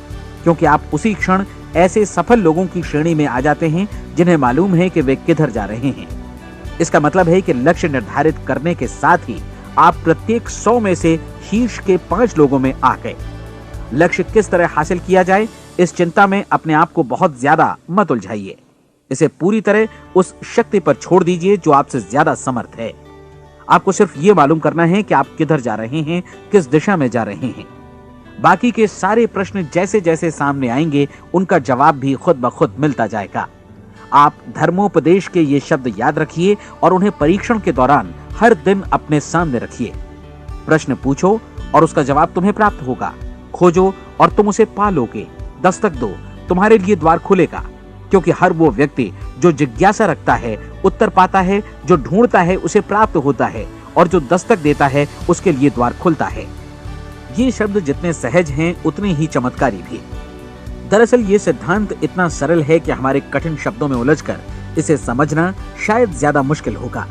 क्योंकि आप उसी क्षण ऐसे सफल लोगों की श्रेणी में आ जाते हैं जिन्हें मालूम है कि वे किधर जा रहे हैं। इसका मतलब है कि लक्ष्य निर्धारित करने के साथ ही आप प्रत्येक 100 में से शीर्ष के 5 लोगों में आ गए। लक्ष्य किस तरह हासिल किया जाए, इस चिंता में अपने आप को बहुत ज्यादा मत उलझाइए। इसे पूरी तरह उस शक्ति पर छोड़ दीजिए जो आपसे ज्यादा समर्थ है। आपको सिर्फ ये मालूम करना है कि आप किधर जा रहे हैं, किस दिशा में जा रहे हैं। बाकी के सारे प्रश्न जैसे जैसे सामने आएंगे उनका जवाब भी खुद ब खुद मिलता जाएगा। आप धर्मोपदेश के ये शब्द याद रखिए और उन्हें परीक्षण के दौरान हर दिन अपने सामने रखिए। प्रश्न पूछो और उसका जवाब तुम्हें प्राप्त होगा। खोजो और तुम उसे पा लोगे। दस्तक दो, तुम्हारे लिए द्वार खुलेगा, क्योंकि हर वो व्यक्ति जो जिज्ञासा रखता है उत्तर पाता है, जो ढूंढता है उसे प्राप्त होता है, और जो दस्तक देता है उसके लिए द्वार खुलता है। ये शब्द जितने सहज हैं उतने ही चमत्कारी भी। दरअसल ये सिद्धांत इतना सरल है कि हमारे कठिन शब्दों में उलझकर इसे समझना शायद ज्यादा मुश्किल होगा।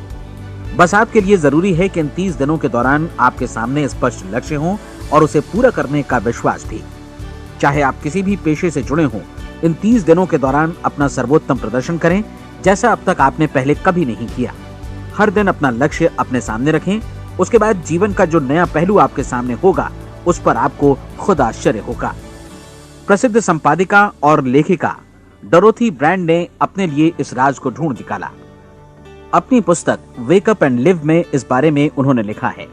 बस आपके लिए जरूरी है कि इन 30 दिनों के दौरान आपके सामने स्पष्ट लक्ष्य हो और उसे पूरा करने का विश्वास भी। चाहे आप किसी भी पेशे से जुड़े हों, इन 30 दिनों के दौरान अपना सर्वोत्तम प्रदर्शन करें, जैसा अब तक आपने पहले कभी नहीं किया। हर दिन अपना लक्ष्य अपने सामने रखें। उसके बाद जीवन का जो नया पहलू आपके सामने होगा उस पर आपको खुद आश्चर्य होगा। प्रसिद्ध संपादिका और लेखिका डोरोथी ब्रैंड ने अपने लिए इस राज को ढूंढ निकाला। अपनी पुस्तक वेक अप एंड लिव में इस बारे में उन्होंने लिखा है।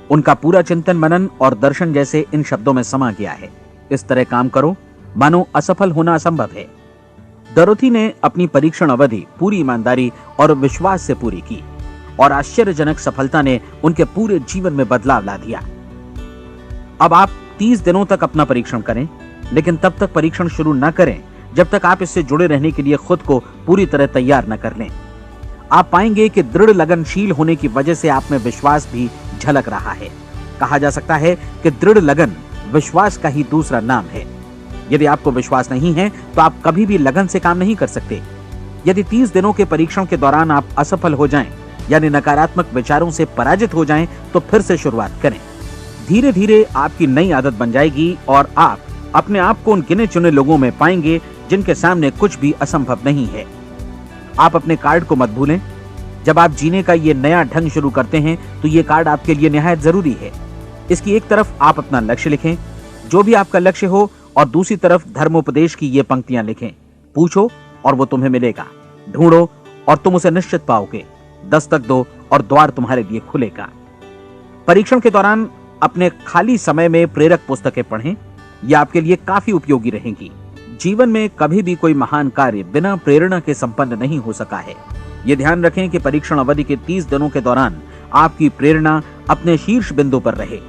उनका पूरा चिंतन मनन और दर्शन जैसे इन शब्दों में समा गया है। इस तरह काम करो मानो असफल होना असंभव है। डोरोथी ने अपनी परीक्षण अवधि पूरी ईमानदारी और विश्वास से पूरी की और आश्चर्यजनक सफलता ने उनके पूरे जीवन में बदलाव ला दिया। अब आप 30 दिनों तक अपना परीक्षण करें, लेकिन तब तक परीक्षण शुरू न करें जब तक आप इससे जुड़े रहने के लिए खुद को पूरी तरह तैयार न कर लें। आप पाएंगे कि दृढ़ लगनशील होने की वजह से आप में विश्वास भी झलक रहा है। कहा जा सकता है कि दृढ़ लगन विश्वास का ही दूसरा नाम है। यदि आपको विश्वास नहीं है तो आप कभी भी लगन से काम नहीं कर सकते। यदि 30 दिनों के परीक्षण के दौरान आप असफल हो जाएं, यानी नकारात्मक विचारों से पराजित हो जाएं, तो फिर से शुरुआत करें। धीरे धीरे आपकी नई आदत बन जाएगी और आप अपने आप को उन गिने चुने लोगों में पाएंगे जिनके सामने कुछ भी असंभव नहीं है। आप अपने कार्ड को मत भूलें। जब आप जीने का ये नया ढंग शुरू करते हैं तो ये कार्ड आपके लिए निहायत जरूरी है। इसकी एक तरफ आप अपना लक्ष्य लिखें, जो भी आपका लक्ष्य हो, और दूसरी तरफ धर्मोपदेश की ये पंक्तियां लिखें। पूछो और वो तुम्हें मिलेगा, ढूंढो और तुम उसे निश्चित पाओगे, दस्तक दो और द्वार तुम्हारे लिए खुलेगा। परीक्षण के दौरान अपने खाली समय में प्रेरक पुस्तकें पढ़ें। ये आपके लिए काफी उपयोगी रहेंगी। जीवन में कभी भी कोई महान कार्य बिना प्रेरणा के संपन्न नहीं हो सका है। ये ध्यान रखें कि परीक्षण अवधि के 30 दिनों के दौरान आपकी प्रेरणा अपने शीर्ष बिंदु पर रहे।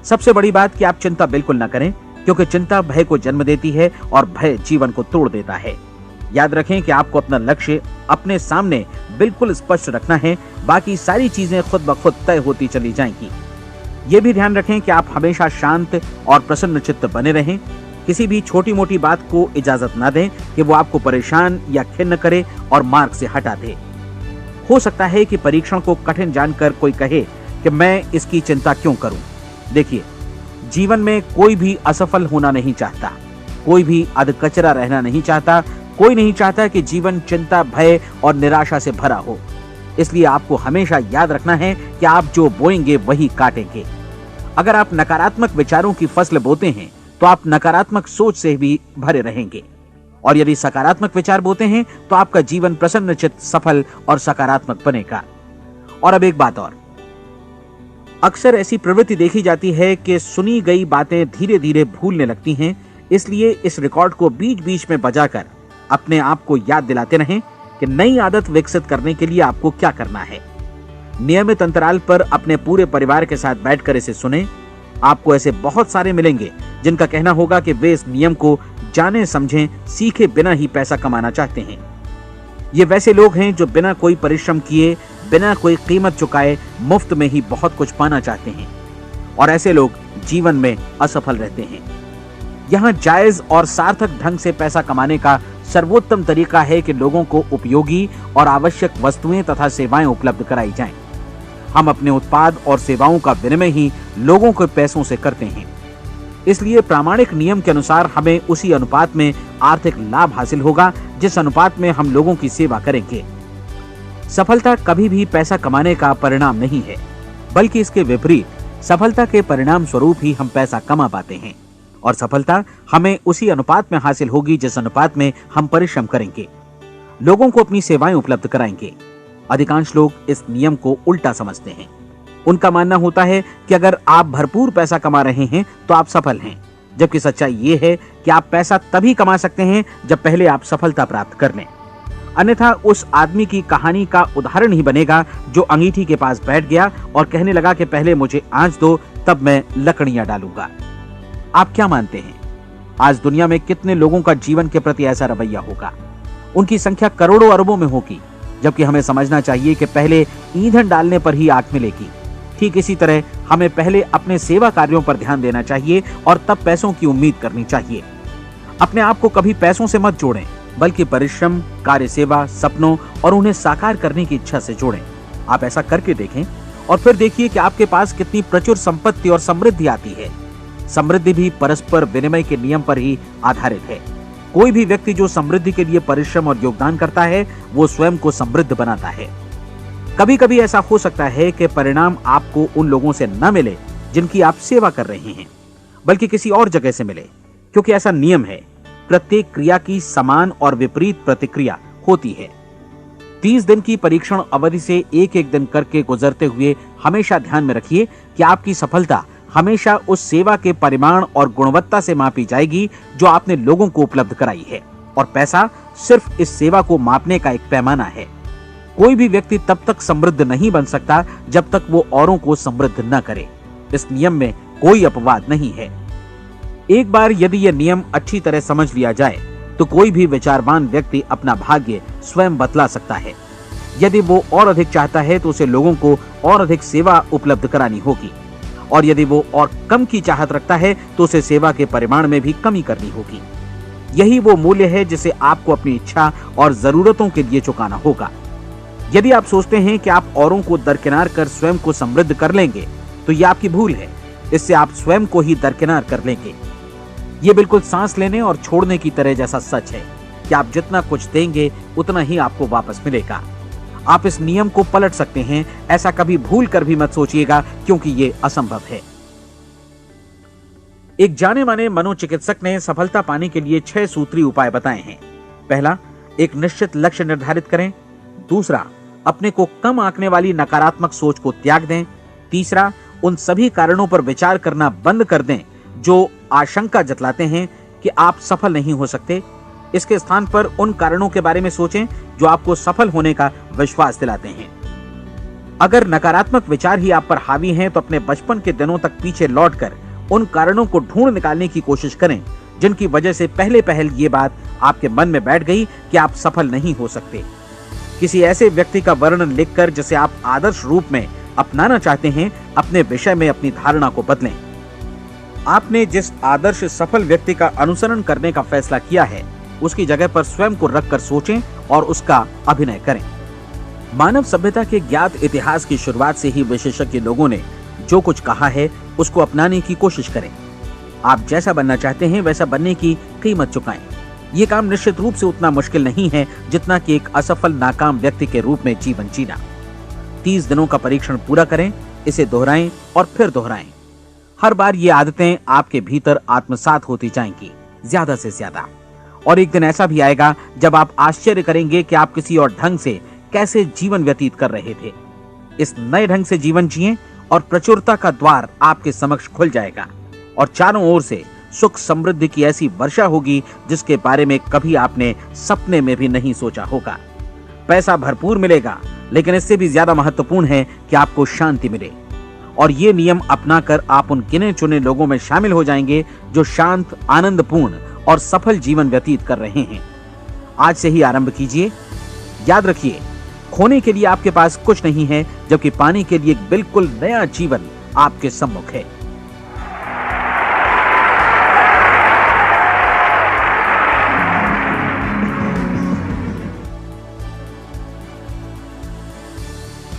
सबसे बड़ी बात कि आप चिंता बिल्कुल न करें, क्योंकि चिंता भय को जन्म देती है और भय जीवन को तोड़ देता है। याद रखें कि आपको अपना लक्ष्य अपने सामने बिल्कुल स्पष्ट रखना है, बाकी सारी चीजें खुद ब खुद तय होती चली जाएंगी। ये भी ध्यान रखें कि आप हमेशा शांत और प्रसन्न चित्त बने रहें। किसी भी छोटी मोटी बात को इजाजत ना दें कि वो आपको परेशान या खिन्न करे और मार्ग से हटा दे। हो सकता है कि परीक्षण को कठिन जानकर कोई कहे कि मैं इसकी चिंता क्यों करूं। देखिए, जीवन में कोई भी असफल होना नहीं चाहता, कोई भी अधकचरा रहना नहीं चाहता, कोई नहीं चाहता कि जीवन चिंता, भय और निराशा से भरा हो। इसलिए आपको हमेशा याद रखना है कि आप जो बोएंगे वही काटेंगे। अगर आप नकारात्मक विचारों की फसल बोते हैं तो आप नकारात्मक सोच से भी भरे रहेंगे, और यदि सकारात्मक विचार बोते हैं तो आपका जीवन प्रसन्नचित्त, सफल और सकारात्मक बनेगा। और अब एक बात और, अक्सर ऐसी प्रवृत्ति देखी जाती है कि सुनी गई बातें धीरे धीरे भूलने लगती हैं। इसलिए इस रिकॉर्ड को बीच बीच में बजाकर अपने आप को याद दिलाते रहें कि नई आदत विकसित करने के लिए आपको क्या करना है। नियमित अंतराल पर अपने पूरे परिवार के साथ बैठकर इसे सुनें। आपको ऐसे बहुत सारे मिलेंगे जिनका कहना होगा कि वे इस नियम को जाने समझें सीखे बिना ही पैसा कमाना चाहते हैं। ये वैसे लोग हैं जो बिना कोई परिश्रम किए, बिना कोई कीमत चुकाए मुफ्त में ही बहुत कुछ पाना चाहते हैं, और ऐसे लोग जीवन में असफल रहते हैं। यहाँ जायज और सार्थक ढंग से पैसा कमाने का सर्वोत्तम तरीका है कि लोगों को उपयोगी और आवश्यक वस्तुएं तथा सेवाएं उपलब्ध कराई जाएं। हम अपने उत्पाद और सेवाओं का विनिमय ही लोगों के पैसों से करते हैं। इसलिए प्रामाणिक नियम के अनुसार हमें उसी अनुपात में आर्थिक लाभ हासिल होगा जिस अनुपात में हम लोगों की सेवा करेंगे। सफलता कभी भी पैसा कमाने का परिणाम नहीं है, बल्कि इसके विपरीत सफलता के परिणाम स्वरूप ही हम पैसा कमा पाते हैं, और सफलता हमें उसी अनुपात में हासिल होगी जिस अनुपात में हम परिश्रम करेंगे, लोगों को अपनी सेवाएं उपलब्ध कराएंगे। अधिकांश लोग इस नियम को उल्टा समझते हैं। उनका मानना होता है कि अगर आप भरपूर पैसा कमा रहे हैं तो आप सफल हैं, जबकि सच्चाई ये है कि आप पैसा तभी कमा सकते हैं जब पहले आप सफलता प्राप्त कर लें। अन्यथा उस आदमी की कहानी का उदाहरण ही बनेगा जो अंगीठी के पास बैठ गया और कहने लगा कि पहले मुझे आंच दो, तब मैं लकड़ियां डालूंगा। आप क्या मानते हैं, आज दुनिया में कितने लोगों का जीवन के प्रति ऐसा रवैया होगा? उनकी संख्या करोड़ों अरबों में होगी, जबकि हमें समझना चाहिए कि पहले ईंधन डालने पर ही आग मिलेगी। ठीक इसी तरह हमें पहले अपने सेवा कार्यों पर ध्यान देना चाहिए और तब पैसों की उम्मीद करनी चाहिए। अपने आप को कभी पैसों से मत जोड़ें, बल्कि परिश्रम, कार्य सेवा, सपनों और उन्हें साकार करने की इच्छा से जोड़ें। आप ऐसा करके देखें और फिर देखिए कि आपके पास कितनी प्रचुर संपत्ति और समृद्धि आती है। समृद्धि भी परस्पर विनिमय के नियम पर ही आधारित है। कोई भी व्यक्ति जो समृद्धि के लिए परिश्रम और योगदान करता है, वो स्वयं को समृद्ध बनाता है। कभी कभी ऐसा हो सकता है कि परिणाम आपको उन लोगों से न मिले जिनकी आप सेवा कर रहे हैं, बल्कि किसी और जगह से मिले, क्योंकि ऐसा नियम है, प्रत्येक क्रिया की समान और विपरीत प्रतिक्रिया होती है। 30 दिन की परीक्षण अवधि से एक एक दिन करके गुजरते हुए हमेशा ध्यान में रखिए कि आपकी सफलता हमेशा उस सेवा के परिमाण और गुणवत्ता से मापी जाएगी जो आपने लोगों को उपलब्ध कराई है, और पैसा सिर्फ इस सेवा को मापने का एक पैमाना है। कोई भी व्यक्ति तब तक समृद्ध नहीं बन सकता जब तक वो औरों को समृद्ध न करे। इस नियम में कोई अपवाद नहीं है। एक बार यदि यह नियम अच्छी तरह समझ लिया जाए तो कोई भी विचारवान व्यक्ति अपना भाग्य स्वयं बतला सकता है। यदि वो और अधिक चाहता है तो उसे लोगों को और अधिक सेवा उपलब्ध करानी होगी, और यदि वो और कम की चाहत रखता है तो उसे सेवा के परिमाण में भी कमी करनी होगी। यही वो मूल्य है जिसे आपको अपनी इच्छा और जरूरतों के लिए चुकाना होगा। यदि आप सोचते हैं कि आप औरों को दरकिनार कर स्वयं को समृद्ध कर लेंगे तो यह आपकी भूल है। इससे आप स्वयं को ही दरकिनार कर लेंगे। ये बिल्कुल सांस लेने और छोड़ने की तरह जैसा सच है कि आप जितना कुछ देंगे उतना ही आपको वापस मिलेगा। आप इस नियम को पलट सकते हैं, ऐसा कभी भूल कर भी मत सोचिएगा, क्योंकि ये असंभव है। एक जाने माने मनोचिकित्सक ने सफलता पाने के लिए 6 सूत्री उपाय बताए हैं। पहला, एक निश्चित लक्ष्य निर्धारित करें। दूसरा, अपने को कम आंकने वाली नकारात्मक सोच को त्याग दें। तीसरा, उन सभी कारणों पर विचार करना बंद कर दें जो आशंका जतलाते हैं कि आप सफल नहीं हो सकते। इसके स्थान पर उन कारणों के बारे में सोचें जो आपको सफल होने का विश्वास दिलाते हैं। अगर नकारात्मक विचार ही आप पर हावी हैं तो अपने बचपन के दिनों तक पीछे लौटकर उन कारणों को ढूंढ निकालने की कोशिश करें जिनकी वजह से पहले पहल ये बात आपके मन में बैठ गई कि आप सफल नहीं हो सकते। किसी ऐसे व्यक्ति का वर्णन लिखकर जिसे आप आदर्श रूप में अपनाना चाहते हैं, अपने विषय में अपनी धारणा को बदलें। आपने जिस आदर्श सफल व्यक्ति का अनुसरण करने का फैसला किया है, उसकी जगह पर स्वयं को रखकर सोचें और उसका अभिनय करें। मानव सभ्यता के ज्ञात इतिहास की शुरुआत से ही विशेषज्ञ लोगों ने जो कुछ कहा है उसको अपनाने की कोशिश करें। आप जैसा बनना चाहते हैं वैसा बनने की कीमत चुकाएं। ये काम निश्चित रूप से उतना मुश्किल नहीं है जितना कि एक असफल नाकाम व्यक्ति के रूप में जीवन जीना। 30 दिनों का परीक्षण पूरा करें, इसे दोहराएं और फिर दोहराएं। हर बार ये आदतें आपके भीतर आत्मसात होती जाएंगी, ज्यादा से ज्यादा। और एक दिन ऐसा भी आएगा जब आप आश्चर्य करेंगे कि आप किसी और ढंग से कैसे जीवन व्यतीत कर रहे थे। इस नए ढंग से जीवन जिएं और प्रचुरता का द्वार आपके समक्ष खुल जाएगा और चारों ओर से सुख समृद्धि की ऐसी वर्षा होगी जिसके बारे में कभी आपने सपने में भी नहीं सोचा होगा। पैसा भरपूर मिलेगा, लेकिन इससे भी ज्यादा महत्वपूर्ण है कि आपको शांति मिले। और ये नियम अपनाकर आप उन गिने चुने लोगों में शामिल हो जाएंगे जो शांत, आनंदपूर्ण और सफल जीवन व्यतीत कर रहे हैं। आज से ही आरंभ कीजिए। याद रखिए, खोने के लिए आपके पास कुछ नहीं है, जबकि पाने के लिए एक बिल्कुल नया जीवन आपके सम्मुख है।